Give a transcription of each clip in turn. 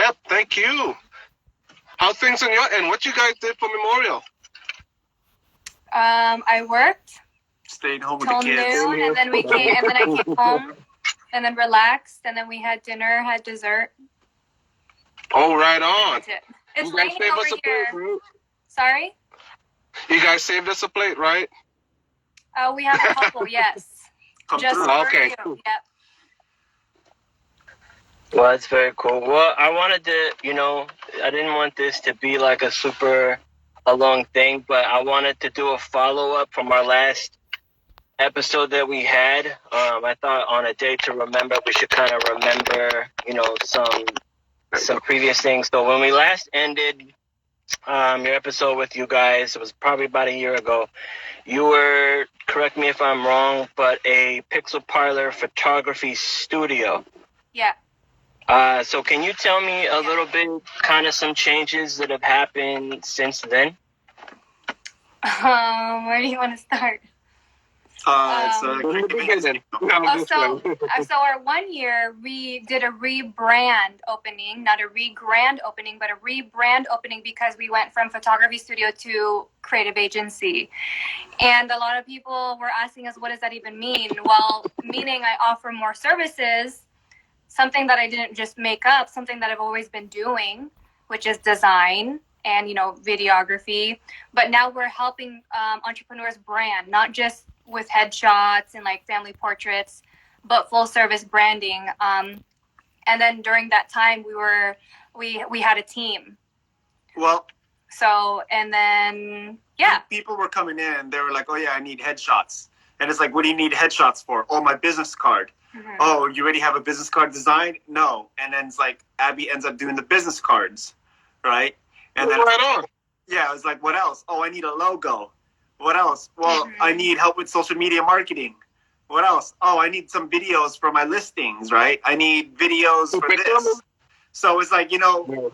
Yep, thank you. How things on your end? What you guys did for Memorial? I worked. Stayed home with till the kids. noon, and then I came home, and then relaxed, and then we had dinner, had dessert. Oh, right on. That's it. It's raining over here. Plate, right? Sorry? You guys saved us a plate, right? We have a couple, yes. Just okay. for you. Yep. Well, that's very cool. Well, I wanted to, I didn't want this to be like a long thing, but I wanted to do a follow-up from our last episode that we had. I thought on a day to remember, we should kind of remember, some previous things. So when we last ended your episode with you guys, it was probably about a year ago. You were, correct me if I'm wrong, but a Pixel Parlour photography studio. Yeah. So can you tell me a little bit, kind of some changes that have happened since then? Where do you want to start? So our 1 year, we did a rebrand opening, not a re-grand opening, but a rebrand opening because we went from photography studio to creative agency. And a lot of people were asking us, what does that even mean? Well, meaning I offer more services, something that I didn't just make up, something that I've always been doing, which is design and, videography. But now we're helping entrepreneurs brand, not just with headshots and like family portraits, but full service branding. And then during that time we had a team. Well, so, and then, people were coming in, they were like, oh yeah, I need headshots. And it's like, what do you need headshots for? Oh, my business card. Mm-hmm. Oh, you already have a business card designed? No. And then it's like, Abby ends up doing the business cards, right? And then right on. Yeah, I was like, what else? Oh, I need a logo. What else? Well, I need help with social media marketing. What else? Oh, I need some videos for my listings, right? I need videos for this. So it's like, that's the thing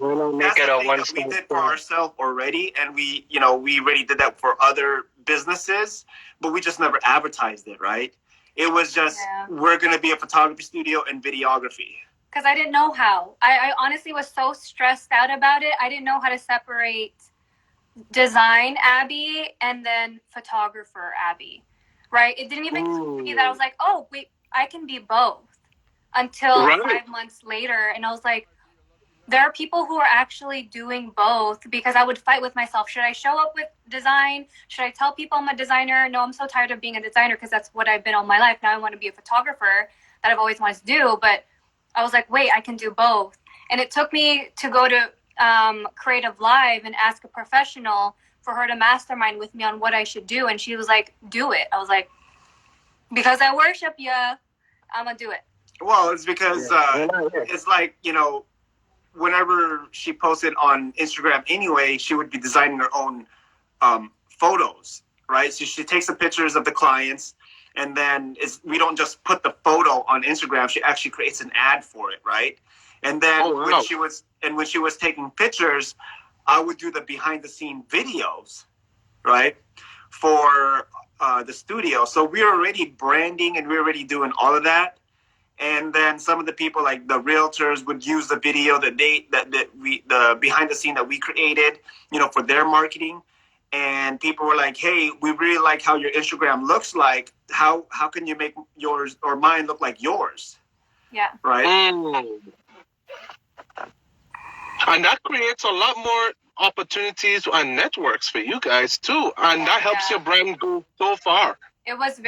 that we did for ourselves already. And we already did that for other businesses, but we just never advertised it, right? It was just, we're going to be a photography studio and videography. Because I didn't know how. I honestly was so stressed out about it. I didn't know how to separate design Abby and then photographer Abby, right? It didn't even click to me that I was like, oh wait, I can be both, until 5 months later. And I was like, there are people who are actually doing both, because I would fight with myself. Should I show up with design? Should I tell people I'm a designer? No, I'm so tired of being a designer because that's what I've been all my life. Now I want to be a photographer that I've always wanted to do. But I was like, wait, I can do both. And it took me to go to Creative Live and ask a professional for her to mastermind with me on what I should do. And she was like, do it. I was like, because I worship you, I'm going to do it. Well, it's because it's like, whenever she posted on Instagram anyway, she would be designing her own photos, right? So she takes the pictures of the clients, and then we don't just put the photo on Instagram. She actually creates an ad for it, right? And then when she was taking pictures, I would do the behind the scene videos, right, for the studio. So we were already branding and we were already doing all of that. And then some of the people, like the realtors, would use the video the behind the scene that we created, for their marketing. And people were like, hey, we really like how your Instagram looks like. How can you make yours or mine look like yours? Yeah. Right. And that creates a lot more opportunities and networks for you guys too. And that helps your brand go so far. It was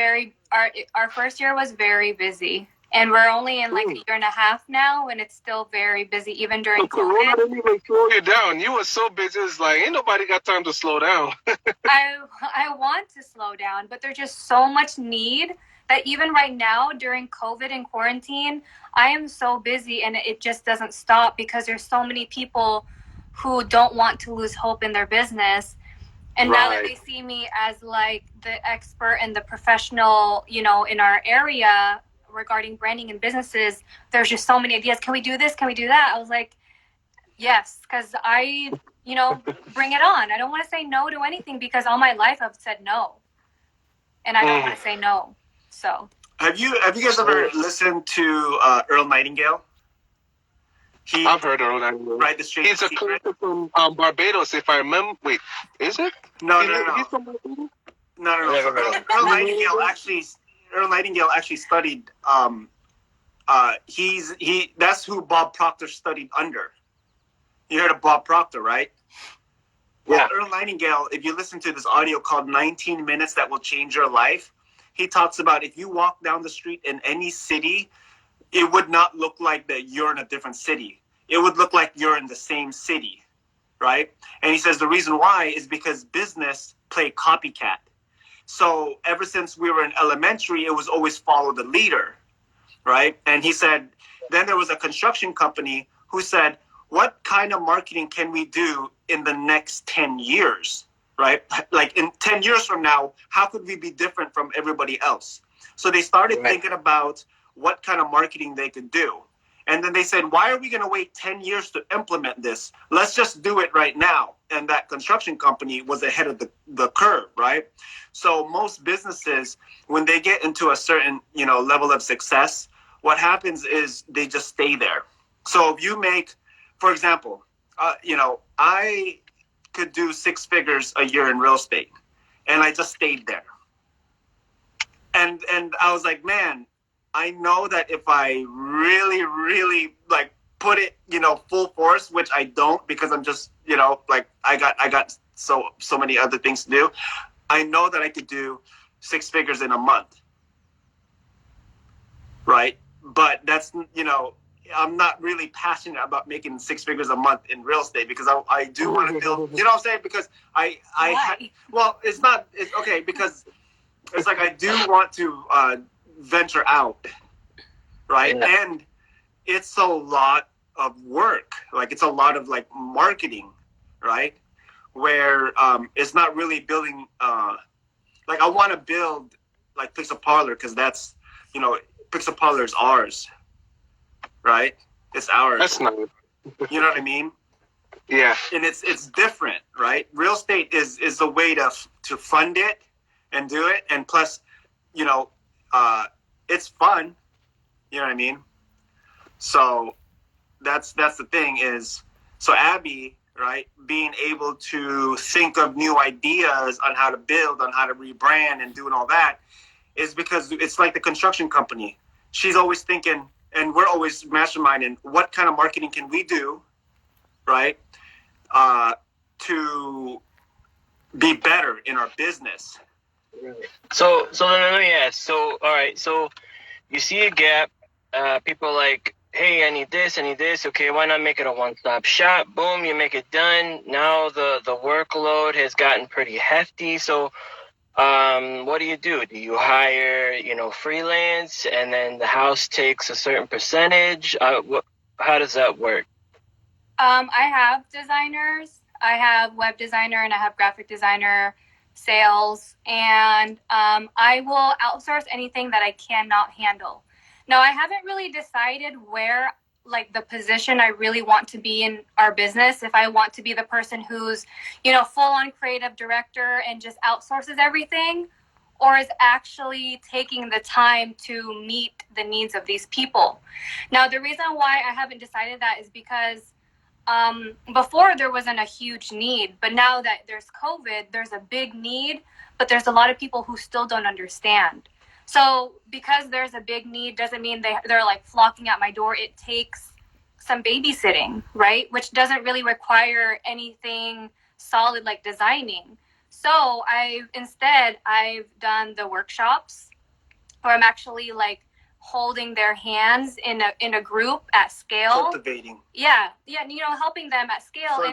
our first year was very busy. And we're only in like a year and a half now, and it's still very busy, even during COVID. Corona didn't even slow you down. You were so busy, it's like, ain't nobody got time to slow down. I want to slow down, but there's just so much need that even right now, during COVID and quarantine, I am so busy, and it just doesn't stop because there's so many people who don't want to lose hope in their business. And now that they see me as like the expert and the professional, in our area, regarding branding and businesses, there's just so many ideas. Can we do this? Can we do that? I was like, yes, because I, bring it on. I don't want to say no to anything because all my life I've said no, and I don't want to say no. So have you guys ever listened to Earl Nightingale? I've heard Earl Nightingale. Right, the Straight He's a Secret. character from Barbados, if I remember. Wait, is it? No. He's from Barbados? No. Never So heard of Earl Nightingale actually studied. That's who Bob Proctor studied under. You heard of Bob Proctor, right? Yeah. Well, Earl Nightingale, if you listen to this audio called 19 Minutes That Will Change Your Life, he talks about if you walk down the street in any city, it would not look like that you're in a different city. It would look like you're in the same city, right? And he says the reason why is because business play copycat. So ever since we were in elementary, it was always follow the leader, right? And he said, then there was a construction company who said, what kind of marketing can we do in the next 10 years, right? Like in 10 years from now, how could we be different from everybody else? So they started thinking about what kind of marketing they could do. And then they said, why are we going to wait 10 years to implement this? Let's just do it right now. And that construction company was ahead of the curve, right? So most businesses, when they get into a certain, level of success, what happens is they just stay there. So if you make, for example, I could do 6 figures a year in real estate, and I just stayed there. And I was like, man, I know that if I really, really put it, full force, which I don't because I'm just, I got so many other things to do. I know that I could do 6 figures in a month, right? But that's, I'm not really passionate about making 6 figures a month in real estate because I do want to build, you know what I'm saying? Because it's okay because it's like I do want to venture out, right? Yeah. And it's a lot of work. Like it's a lot of marketing, right? Where it's not really building. I want to build Pixel Parlour because that's Pixel Parlour is ours, right? It's ours. That's nice. You know what I mean? Yeah. And it's different, right? Real estate is a way to fund it and do it, and plus, it's fun. You know what I mean? So that's the thing is, so Abby, right, being able to think of new ideas on how to build, on how to rebrand and doing all that is because it's like the construction company. She's always thinking, and we're always masterminding, what kind of marketing can we do, right, to be better in our business. So let me ask. So all right. So you see a gap. People are like, hey, I need this. Okay, why not make it a one-stop shop? Boom, you make it done. Now the workload has gotten pretty hefty. So what do? Do you hire, freelance, and then the house takes a certain percentage? How does that work? I have designers. I have web designer and I have graphic designer, sales, and I will outsource anything that I cannot handle. Now, I haven't really decided where, the position I really want to be in our business. If I want to be the person who's, full-on creative director and just outsources everything, or is actually taking the time to meet the needs of these people. Now, the reason why I haven't decided that is because before there wasn't a huge need, but now that there's COVID, there's a big need, but there's a lot of people who still don't understand. So because there's a big need doesn't mean they're flocking at my door. It takes some babysitting, right? Which doesn't really require anything solid like designing. So I've done the workshops where I'm actually holding their hands in a group at scale. Cultivating. Yeah, helping them at scale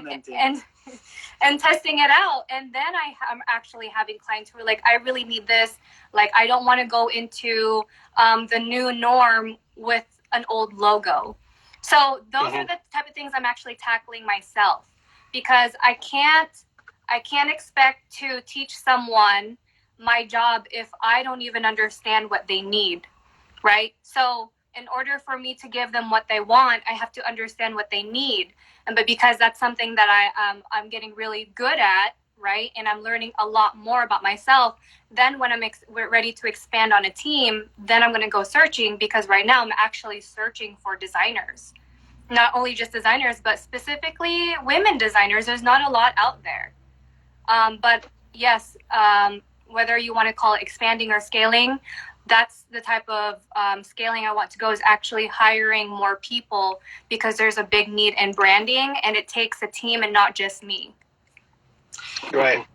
and testing it out. And then I'm actually having clients who are like, I really need this. I don't want to go into the new norm with an old logo. So those are the type of things I'm actually tackling myself, because I can't expect to teach someone my job if I don't even understand what they need, right? So in order for me to give them what they want, I have to understand what they need. But because that's something that I'm getting really good at, right? And I'm learning a lot more about myself. Then when we're ready to expand on a team, then I'm going to go searching, because right now I'm actually searching for designers. not only just designers, but specifically women designers. There's not a lot out there. But yes, whether you want to call it expanding or scaling, that's the type of scaling I want to go, is actually hiring more people, because there's a big need in branding, and it takes a team and not just me. Right.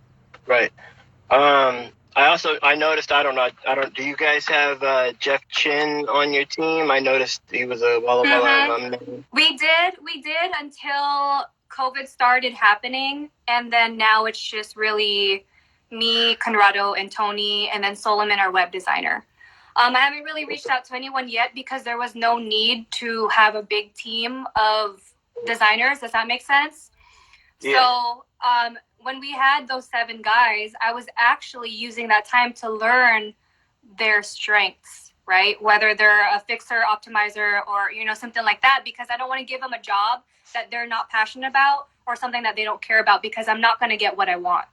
I noticed, I don't know, do you guys have Jeff Chin on your team? I noticed he was a Walla Walla alumni. We did until COVID started happening, and then now it's just really me, Conrado, and Tony, and then Solomon, our web designer. I haven't really reached out to anyone yet because there was no need to have a big team of designers. Does that make sense? Yeah. So when we had those 7 guys, I was actually using that time to learn their strengths, right? Whether they're a fixer, optimizer, or, you know, something like that, because I don't want to give them a job that they're not passionate about or something that they don't care about, because I'm not going to get what I want.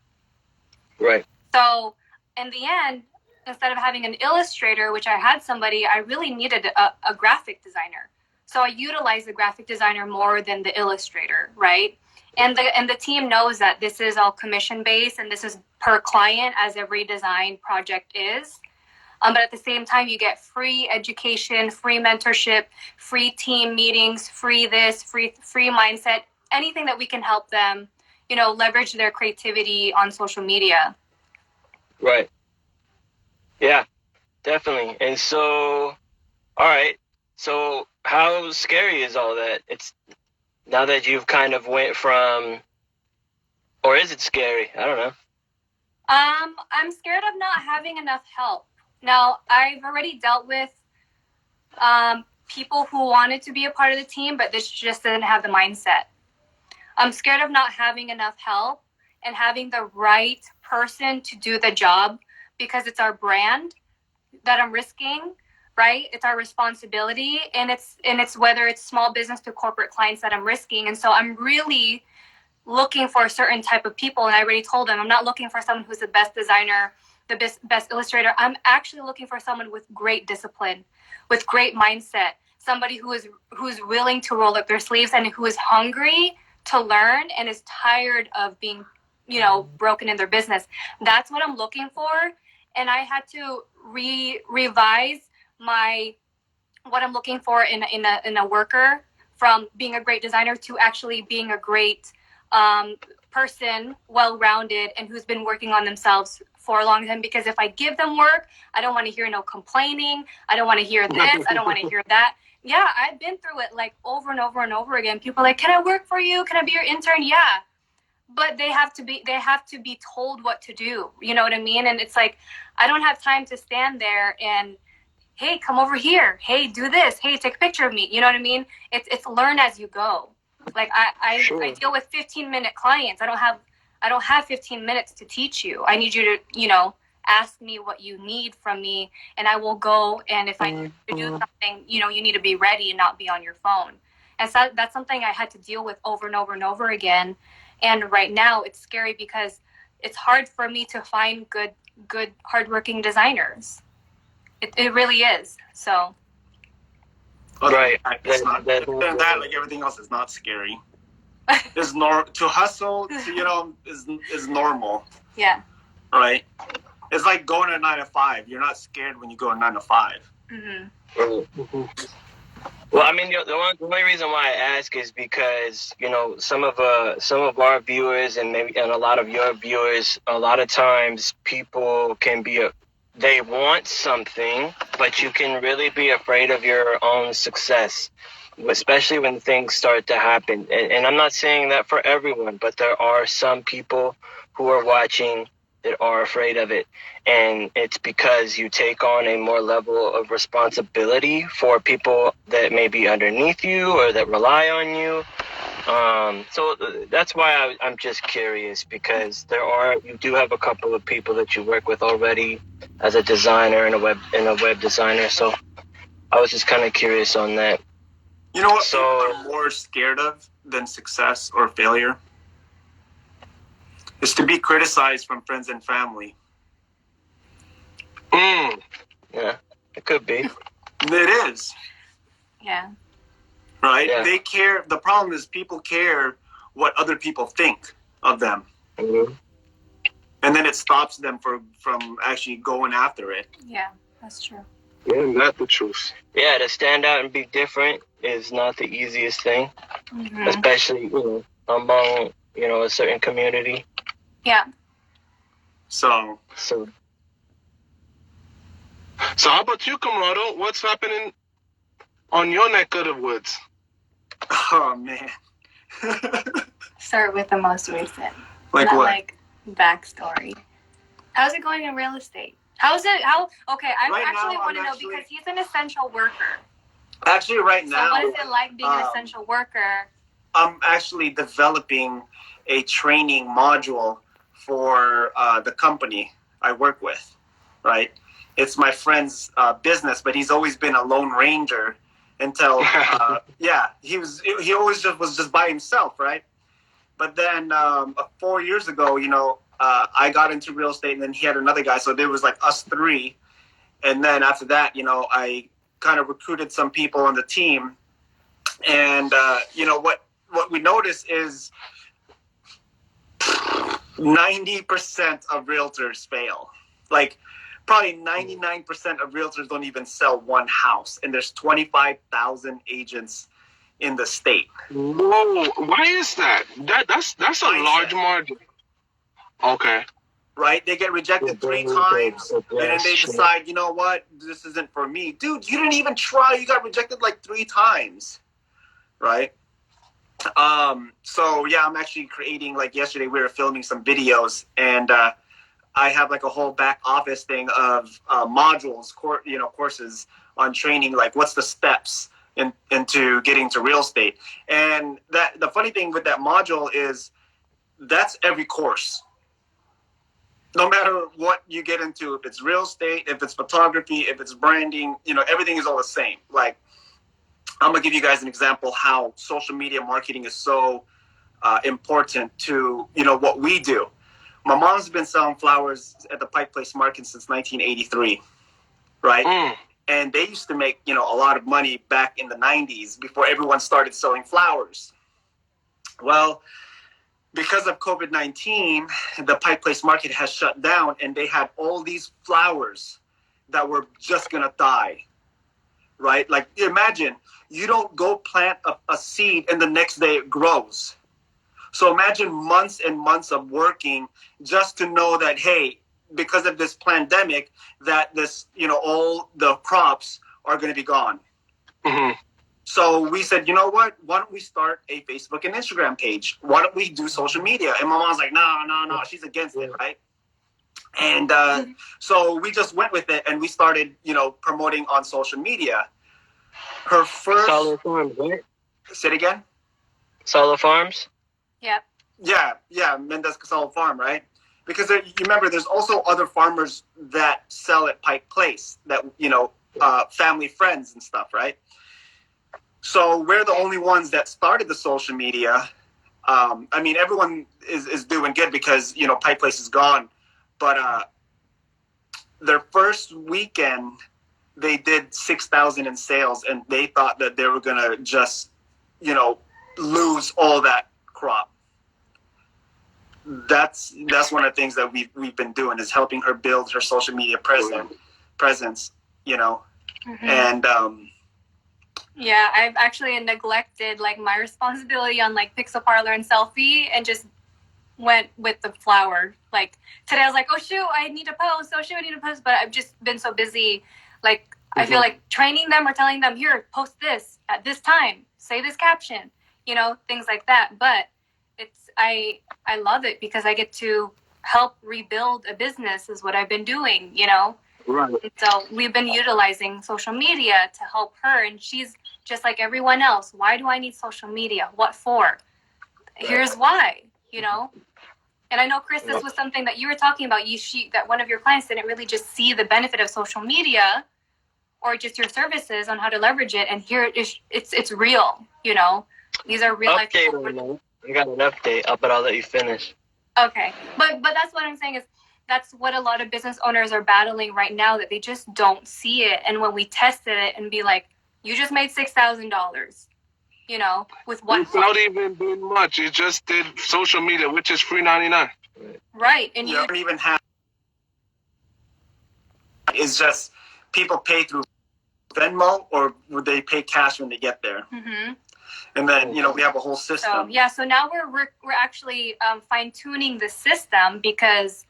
Right. So in the end, instead of having an illustrator, which I had somebody, I really needed a graphic designer. So I utilized the graphic designer more than the illustrator, right? And the team knows that this is all commission based, and this is per client, as every design project is. But at the same time, you get free education, free mentorship, free team meetings, free this, free mindset, anything that we can help them, you know, leverage their creativity on social media. Right. Yeah, definitely. And so, all right. So how scary is all that? It's now that you've kind of went from, or is it scary? I don't know. I'm scared of not having enough help. Now, I've already dealt with people who wanted to be a part of the team, but this just didn't have the mindset. I'm scared of not having enough help and having the right person to do the job, because it's our brand that I'm risking, right? It's our responsibility, and it's whether it's small business to corporate clients that I'm risking. And so I'm really looking for a certain type of people, and I already told them I'm not looking for someone who's the best designer, the best illustrator. I'm actually looking for someone with great discipline, with great mindset, somebody who's willing to roll up their sleeves and who is hungry to learn and is tired of being, you know, broken in their business. That's what I'm looking for. And I had to revise what I'm looking for in a worker, from being a great designer to actually being a great person, well-rounded, and who's been working on themselves for a long time. Because if I give them work, I don't want to hear no complaining. I don't want to hear this. I don't want to hear that. Yeah, I've been through it like over and over and over again. People are like, can I work for you? Can I be your intern? Yeah. But they have to be told what to do. You know what I mean? And it's like, I don't have time to stand there and, hey, come over here. Hey, do this. Hey, take a picture of me. You know what I mean? It's learn as you go. Like I deal with 15-minute clients. I don't have 15 minutes to teach you. I need you to, you know, ask me what you need from me, and I will go. And if I need to do something, you know, you need to be ready and not be on your phone. And so that's something I had to deal with over and over and over again. And right now it's scary because it's hard for me to find good, hardworking designers. It really is. So. Right. It's not that, like everything else, is not scary. It's to hustle, you know, is normal. Yeah. Right. It's like going to 9 to 5. You're not scared when you go to 9 to 5. Mm-hmm. Well, I mean, the only reason why I ask is because, you know, some of our viewers and a lot of your viewers, a lot of times people can be they want something, but you can really be afraid of your own success, especially when things start to happen. And I'm not saying that for everyone, but there are some people who are watching that are afraid of it. And it's because you take on a more level of responsibility for people that may be underneath you or that rely on you. So that's why I'm just curious, because you do have a couple of people that you work with already as a designer and a web designer. So I was just kind of curious on that. You know what people are more scared of than success or failure? Is to be criticized from friends and family. Yeah, it could be. It is. Yeah. right? Yeah. They care. The problem is people care what other people think of them. Mm-hmm. And then it stops them from actually going after it. Yeah, that's true. Yeah, that's the truth. Yeah, to stand out and be different is not the easiest thing, Mm-hmm. especially among a certain community. Yeah. So So how about you, Camarato? What's happening on your neck of the woods? oh man. Start with the most recent. Like not what? like backstory. How's it going in real estate? Okay, I Right actually now, want to I'm know actually- because he's an essential worker. Actually, right So now, what is it like being an essential worker? I'm actually developing a training module for the company I work with, right? It's my friend's business, but he's always been a lone ranger until, he always was just by himself, right? But then 4 years ago, I got into real estate, and then he had another guy, so there was like us three. And then after that, I kind of recruited some people on the team, and what we notice is 90% of realtors fail. Like probably 99% of realtors don't even sell one house, and there's 25,000 agents in the state. Whoa, why is that? That's a Mindset. large margin. Okay. Right? They get rejected 3 times, and then they decide, you know what, this isn't for me. Dude, you didn't even try. You got rejected like 3 times, right? So yeah, I'm actually creating, like yesterday we were filming some videos, and I have like a whole back office thing of modules, courses on training, like what's the steps into getting to real estate. And that the funny thing with that module is that's every course. No matter what you get into, if it's real estate, if it's photography, if it's branding, everything is all the same. Like, I'm going to give you guys an example how social media marketing is so important to, what we do. My mom's been selling flowers at the Pike Place Market since 1983, right? Mm. And they used to make, a lot of money back in the 90s before everyone started selling flowers. Well, because of COVID-19, the Pike Place Market has shut down, and they had all these flowers that were just going to die, right? Like, imagine, you don't go plant a seed and the next day it grows. So imagine months and months of working just to know that, hey, because of this pandemic, that this, all the crops are going to be gone. Mm-hmm. So we said, you know what? Why don't we start a Facebook and Instagram page? Why don't we do social media? And my mom's like, no, she's against it, right? And so we just went with it, and we started, promoting on social media. Her first... Solo Farms, right? Say it again? Solo Farms? Yep. Yeah, Mendez Casalo Farm, right? Because you remember, there's also other farmers that sell at Pike Place that, family friends and stuff, right? So we're the only ones that started the social media. Everyone is doing good because, Pike Place is gone. But their first weekend, they did 6,000 in sales, and they thought that they were going to just, lose all that crop. That's one of the things that we've been doing, is helping her build her social media presence, Mm-hmm. And yeah, I've actually neglected like my responsibility on like Pixel Parlour and Selfie, and just went with the flower. Like today I was like, oh shoot, I need to post. But I've just been so busy. Like I feel like training them or telling them, here, post this at this time, say this caption, things like that. But I love it because I get to help rebuild a business is what I've been doing, Right. And so we've been utilizing social media to help her, and she's just like everyone else. Why do I need social media? What for? Here's why, And I know, Chris, this was something that you were talking about. That one of your clients didn't really just see the benefit of social media or just your services on how to leverage it. And here it's real, These are real life. Update on that. I got an update, but I'll let you finish. Okay, but that's what I'm saying is that's what a lot of business owners are battling right now, that they just don't see it. And when we tested it and be like, you just made $6,000, with what without even doing much. You just did social media, which is free 99. Right, and you don't even have. It's just people pay through Venmo, or would they pay cash when they get there? Mm-hmm. And then we have a whole system. So now we're actually fine tuning the system because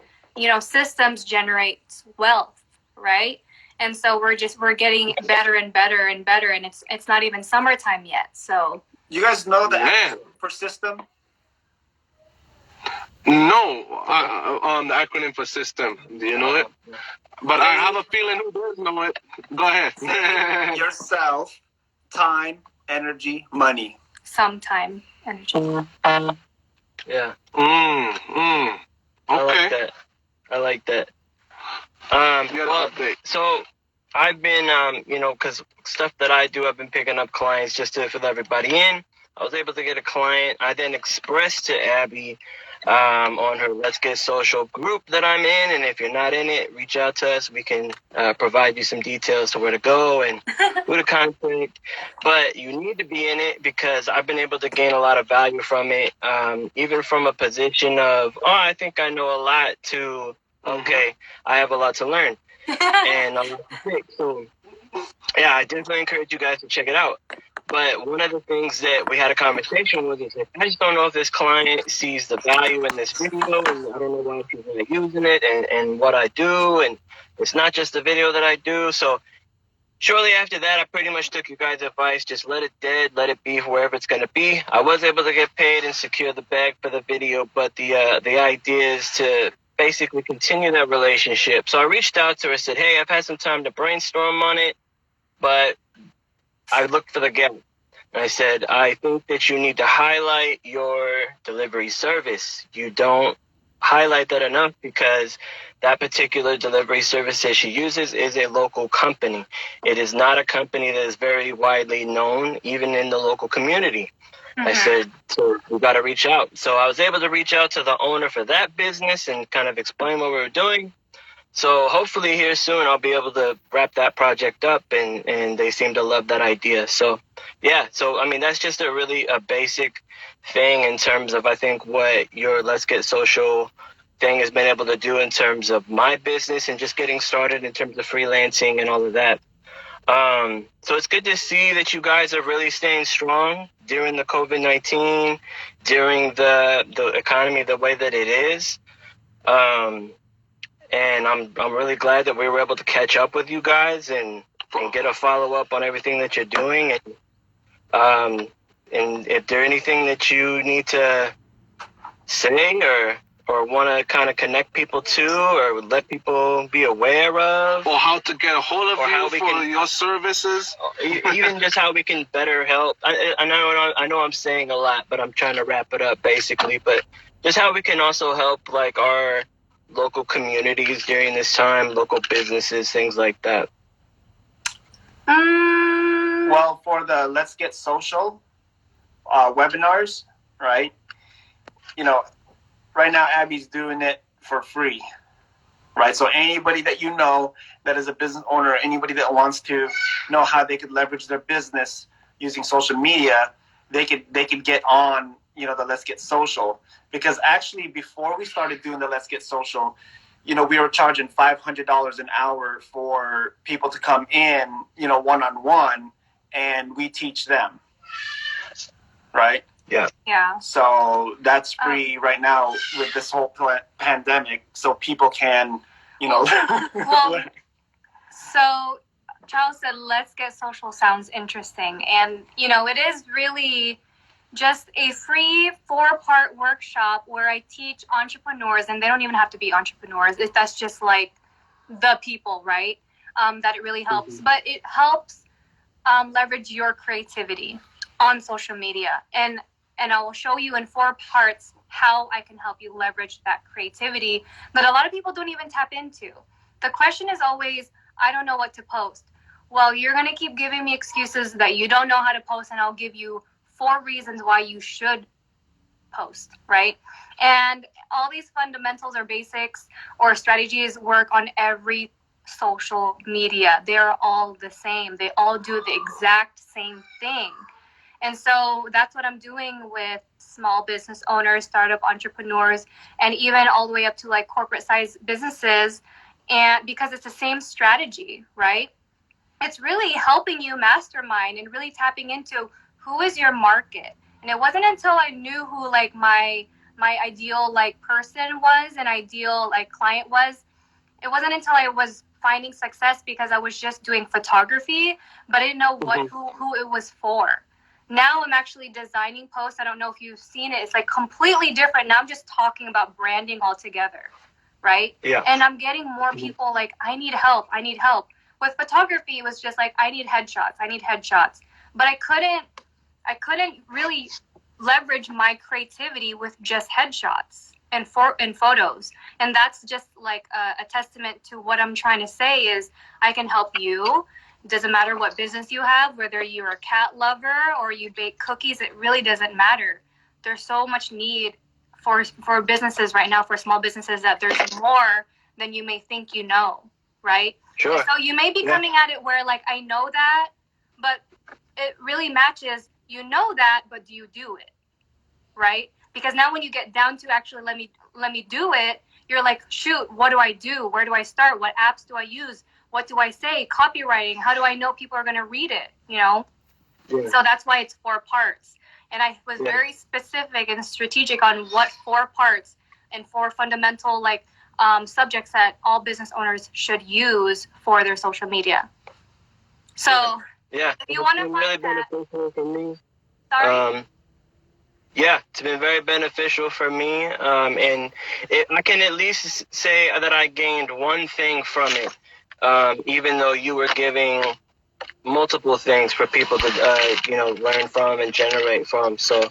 systems generate wealth, right? And so we're getting better and better and better, and it's not even summertime yet. So you guys know the acronym for system? No, the acronym for system. Do you know it? But I have a feeling who does know it. Go ahead. Yourself, time, energy, money. Sometime energy. Yeah. Okay. I like that. So I've been, because stuff that I do, I've been picking up clients just to fill everybody in. I was able to get a client. I then expressed to Abby on her Let's Get Social group that I'm in. And if you're not in it, reach out to us. We can provide you some details to where to go and who to contact. But you need to be in it because I've been able to gain a lot of value from it, even from a position of, I think I know a lot to, okay, I have a lot to learn and a lot to fix. So, yeah, I definitely encourage you guys to check it out. But one of the things that we had a conversation with is, I just don't know if this client sees the value in this video, and I don't know why people are using it and what I do. And it's not just the video that I do. So shortly after that, I pretty much took you guys' advice. Just let it dead, let it be wherever it's going to be. I was able to get paid and secure the bag for the video, but the idea is to basically continue that relationship. So I reached out to her, said, hey, I've had some time to brainstorm on it, but I looked for the gap. And I said, I think that you need to highlight your delivery service. You don't highlight that enough because that particular delivery service that she uses is a local company. It is not a company that is very widely known, even in the local community. Mm-hmm. I said, so we got to reach out. So I was able to reach out to the owner for that business and kind of explain what we were doing. So hopefully here soon I'll be able to wrap that project up, and they seem to love that idea. So yeah, so I mean that's just a basic thing in terms of I think what your Let's Get Social thing has been able to do in terms of my business and just getting started in terms of freelancing and all of that. So it's good to see that you guys are really staying strong during the COVID-19, during the economy the way that it is. And I'm really glad that we were able to catch up with you guys and get a follow up on everything that you're doing. And if there's anything that you need to say or want to kind of connect people to or let people be aware of, or how to get a hold of you for your services, even just how we can better help. I know I'm saying a lot, but I'm trying to wrap it up basically. But just how we can also help like our local communities during this time, local businesses, things like that. Well, for the Let's Get Social webinars, right? Right now Abby's doing it for free, right? So anybody that you know that is a business owner, anybody that wants to know how they could leverage their business using social media, they could get on the Let's Get Social. Because actually before we started doing the Let's Get Social, we were charging $500 an hour for people to come in, one-on-one, and we teach them, right? Yeah. So that's free right now with this whole pandemic, so people can, Well, so Charles said, Let's Get Social sounds interesting. And, it is really just a free 4-part workshop where I teach entrepreneurs, and they don't even have to be entrepreneurs. That's just like the people, right? That it really helps. Mm-hmm. But it helps leverage your creativity on social media. And I will show you in 4 parts how I can help you leverage that creativity that a lot of people don't even tap into. The question is always, I don't know what to post. Well, you're going to keep giving me excuses that you don't know how to post, and I'll give you 4 reasons why you should post, right? And all these fundamentals or basics or strategies work on every social media. They're all the same. They all do the exact same thing. And so that's what I'm doing with small business owners, startup entrepreneurs, and even all the way up to like corporate size businesses. And because it's the same strategy, right? It's really helping you mastermind and really tapping into who is your market. And it wasn't until I knew who like my ideal like person was, an ideal like client was. It wasn't until I was finding success because I was just doing photography, but I didn't know who it was for. Now I'm actually designing posts. I don't know if you've seen it. It's like completely different. Now I'm just talking about branding altogether, right? Yeah. And I'm getting more people like, I need help. I need help. With photography, it was just like, I need headshots. But I couldn't really leverage my creativity with just headshots and photos. And that's just like a testament to what I'm trying to say is I can help you. Doesn't matter what business you have, whether you're a cat lover or you bake cookies, it really doesn't matter. There's so much need for businesses right now, for small businesses, that there's more than you may think you know, right? Sure. And so you may be coming at it where like, I know that, but it really matches, you know that, but do you do it, right? Because now when you get down to actually let me do it, you're like, shoot, what do I do? Where do I start? What apps do I use? What do I say? Copywriting. How do I know people are going to read it? You know? Yeah. So that's why it's 4 parts. And I was very specific and strategic on what 4 parts and 4 fundamental like subjects that all business owners should use for their social media. So if you want to find really beneficial for me. Sorry. Yeah, it's been very beneficial for me, and I can at least say that I gained one thing from it, even though you were giving multiple things for people to, learn from and generate from. So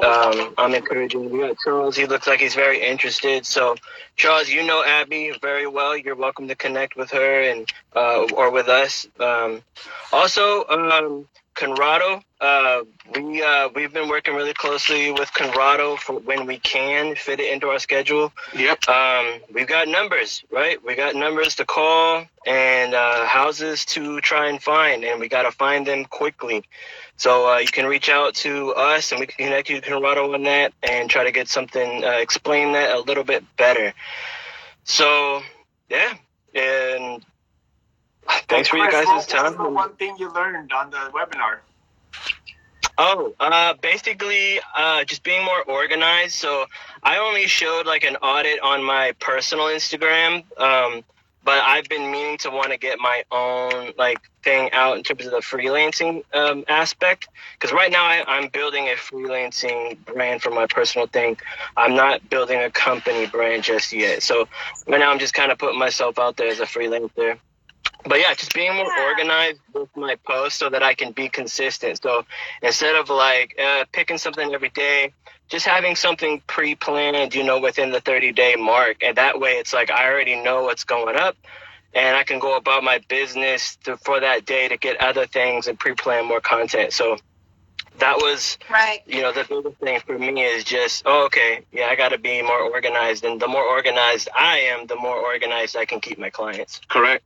I'm encouraging you. Yeah, Charles, he looks like he's very interested. So, Charles, you know Abby very well. You're welcome to connect with her and or with us. Also, Conrado, we've been working really closely with Conrado for when we can fit it into our schedule. Yep. We've got numbers, right? We got numbers to call and houses to try and find, and we got to find them quickly. So you can reach out to us, and we can connect you to Conrado on that and try to get something, explain that a little bit better. So, yeah, and thanks for you guys' time. What's the one thing you learned on the webinar? Oh, basically, just being more organized. So I only showed like an audit on my personal Instagram, but I've been meaning to want to get my own like thing out in terms of the freelancing aspect. Because right now I'm building a freelancing brand for my personal thing. I'm not building a company brand just yet. So right now I'm just kind of putting myself out there as a freelancer. But yeah, just being more organized with my posts so that I can be consistent. So instead of like picking something every day, just having something pre-planned, within the 30-day mark. And that way it's like I already know what's going up and I can go about my business for that day to get other things and pre-plan more content. So that was, the biggest thing for me is just, I got to be more organized. And the more organized I am, the more organized I can keep my clients. Correct.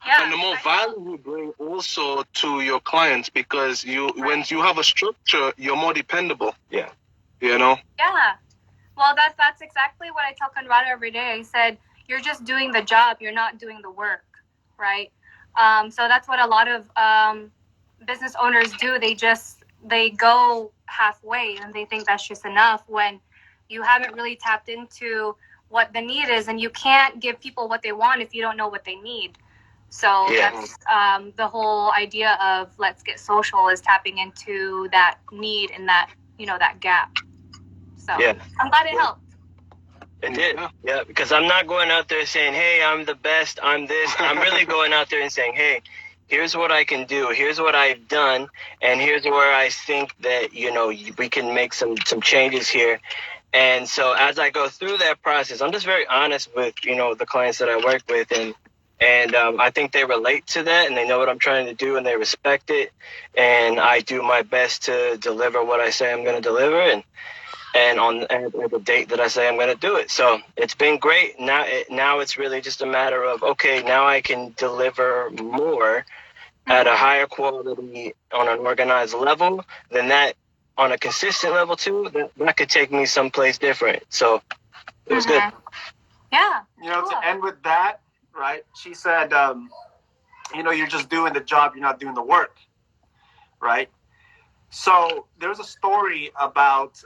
Yeah, and the more value you bring also to your clients, because when you have a structure, you're more dependable. Yeah. Yeah. Well, that's exactly what I tell Conrado every day. I said, you're just doing the job. You're not doing the work, right? So that's what a lot of business owners do. They go halfway and they think that's just enough when you haven't really tapped into what the need is, and you can't give people what they want if you don't know what they need. So that's the whole idea of Let's Get Social is tapping into that need and that, that gap. So I'm glad it helped. It did. Yeah, because I'm not going out there saying, hey, I'm the best, I'm this. I'm really going out there and saying, hey, here's what I can do. Here's what I've done. And here's where I think that, we can make some changes here. And so as I go through that process, I'm just very honest with, the clients that I work with. And I think they relate to that and they know what I'm trying to do and they respect it. And I do my best to deliver what I say I'm going to deliver and on the date that I say I'm going to do it. So it's been great. Now it's really just a matter of, okay, now I can deliver more at a higher quality on an organized level, then that on a consistent level too, that could take me someplace different. So it was good. Yeah. You know, cool. to end with that, right? She said, you know, you're just doing the job, you're not doing the work, right? So there's a story about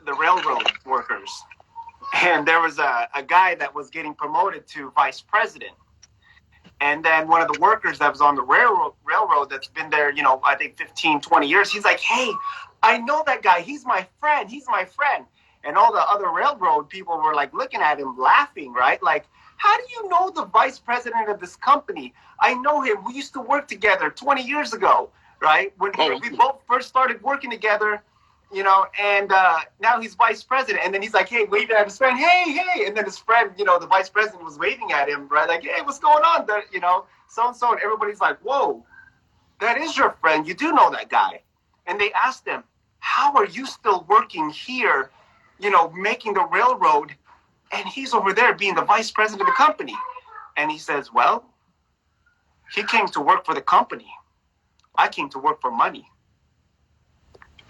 the railroad workers, and there was a guy that was getting promoted to vice president. And then one of the workers that was on the railroad that's been there, you know, I think 15, 20 years, he's like, hey, I know that guy. He's my friend. He's my friend. And all the other railroad people were like looking at him laughing, right? Like, how do you know the vice president of this company? I know him. We used to work together 20 years ago, right? When we both first started working together, you know, and now he's vice president. And then he's like, hey, waving at his friend, hey, hey. And then his friend, you know, the vice president was waving at him, right? Like, hey, what's going on? You know, so-and-so. And everybody's like, whoa, that is your friend. You do know that guy. And they asked him, how are you still working here, you know, making the railroad? And he's over there being the vice president of the company. And he says, well, he came to work for the company. I came to work for money.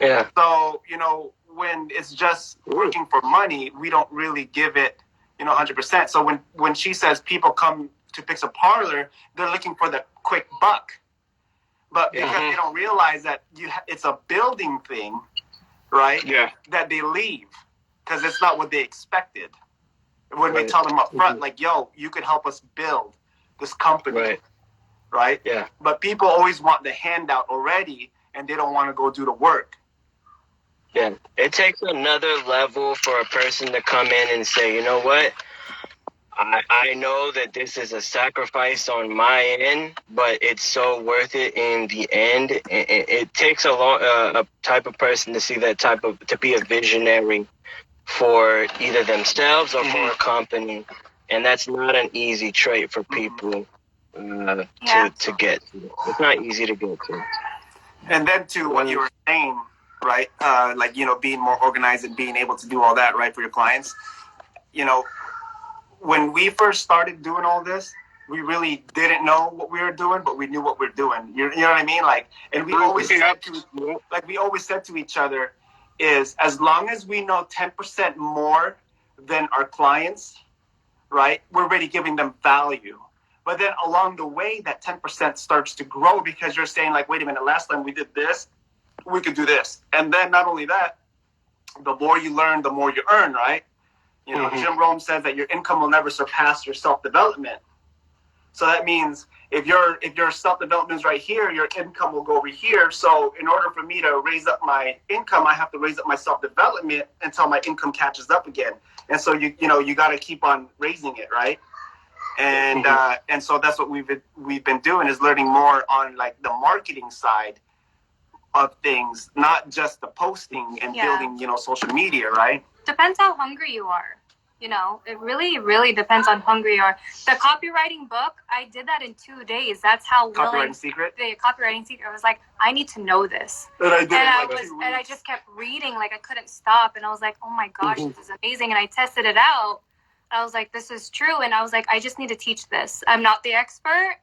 Yeah. So, you know, when it's just working for money, we don't really give it, you know, 100%. So when she says people come to Pixel Parlour, they're looking for the quick buck. But because they don't realize that it's a building thing, right? Yeah. That they leave because it's not what they expected. When we tell them up front, like, yo, you could help us build this company. Right? Yeah. But people always want the handout already, and they don't want to go do the work. Yeah, it takes another level for a person to come in and say, you know what, I know that this is a sacrifice on my end, but it's so worth it in the end. It takes a type of person to see that to be a visionary for either themselves or for a company, and that's not an easy trait for people to get. It's not easy to get to. And then to what you were saying, right? Like, you know, being more organized and being able to do all that, right, for your clients. You know, when we first started doing all this, we really didn't know what we were doing, but we knew what we were doing. You know what I mean? Like, and we always said to each other is, as long as we know 10% more than our clients, right, we're already giving them value. But then along the way, that 10% starts to grow because you're saying, like, wait a minute, last time we did this, we could do this. And then not only that, the more you learn, the more you earn, right? You know, Jim Rome says that your income will never surpass your self-development. So that means if your self-development is right here, your income will go over here. So in order for me to raise up my income, I have to raise up my self-development until my income catches up again. And so you got to keep on raising it, right? And and so that's what we've been doing, is learning more on like the marketing side of things, not just the posting and building, you know, social media, right? Depends how hungry you are. You know, it really, really depends on how hungry you are. The copywriting book, I did that in 2 days. That's how Copywriting Secret? The Copywriting Secret. I was like, I need to know this. And I did and I just kept reading, like I couldn't stop. And I was like, oh my gosh, this is amazing. And I tested it out. I was like, this is true. And I was like, I just need to teach this. I'm not the expert,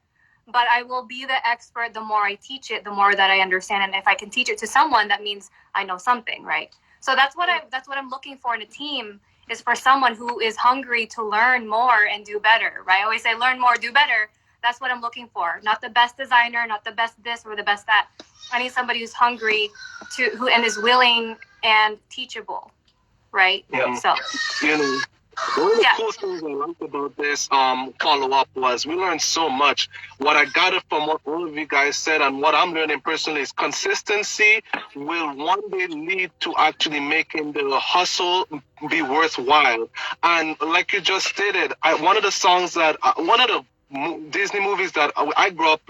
but I will be the expert the more I teach it, the more that I understand. And if I can teach it to someone, that means I know something, right? So that's what I'm looking for in a team, is for someone who is hungry to learn more and do better, right? I always say learn more, do better. That's what I'm looking for. Not the best designer, not the best this or the best that. I need somebody who's hungry and is willing and teachable, right? Yeah. So, you know, one of the cool things I liked about this follow-up was we learned so much. What I got from what all of you guys said and what I'm learning personally is consistency will one day lead to actually making the hustle be worthwhile. And like you just stated, one of the Disney movies that I grew up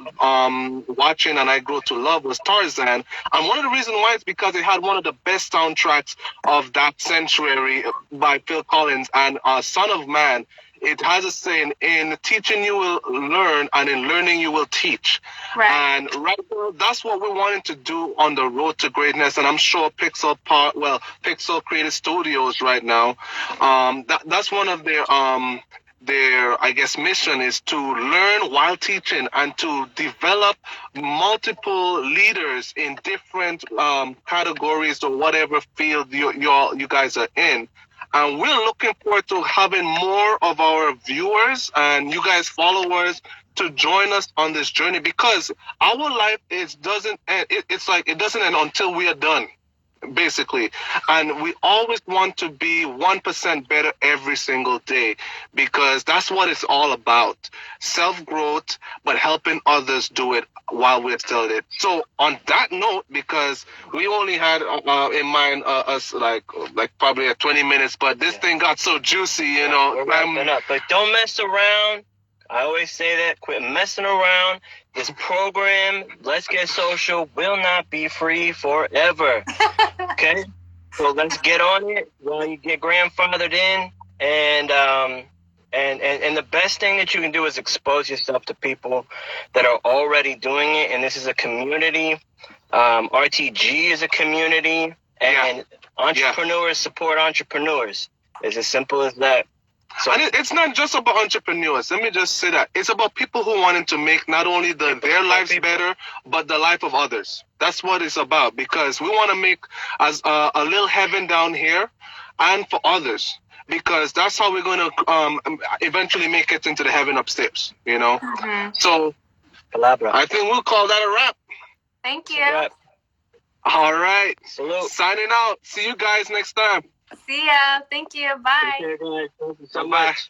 watching and I grew to love was Tarzan. And one of the reasons why is because it had one of the best soundtracks of that century by Phil Collins, and Son of Man. It has a saying, in teaching you will learn, and in learning you will teach. right. And right now, that's what we're wanting to do on the road to greatness. And I'm sure Pixel Creative Studios right now, that's one of their I guess, mission is to learn while teaching and to develop multiple leaders in different categories or whatever field you guys are in. And we're looking forward to having more of our viewers and you guys followers to join us on this journey, because our life doesn't end. It's like it doesn't end until we are done, basically. And we always want to be 1% better every single day, because that's what it's all about. Self-growth, but helping others do it while we're still at it. So on that note, because we only had in mind us like probably 20 minutes, but this thing got so juicy, you know. We're wrapping up, but don't mess around. I always say that. Quit messing around. This program, Let's Get Social, will not be free forever. Okay? So let's get on it while you get grandfathered in. And the best thing that you can do is expose yourself to people that are already doing it. And this is a community. RTG is a community. And entrepreneurs support entrepreneurs. It's as simple as that. So, and it's not just about entrepreneurs. Let me just say that. It's about people who wanted to make not only their lives better, but the life of others. That's what it's about, because we want to make as a little heaven down here and for others, because that's how we're going to eventually make it into the heaven upstairs, you know? Mm-hmm. So I think we'll call that a wrap. Thank you. All right. Salute. Signing out. See you guys next time. See ya. Thank you. Bye. Okay, guys. Thank you so Bye-bye. much.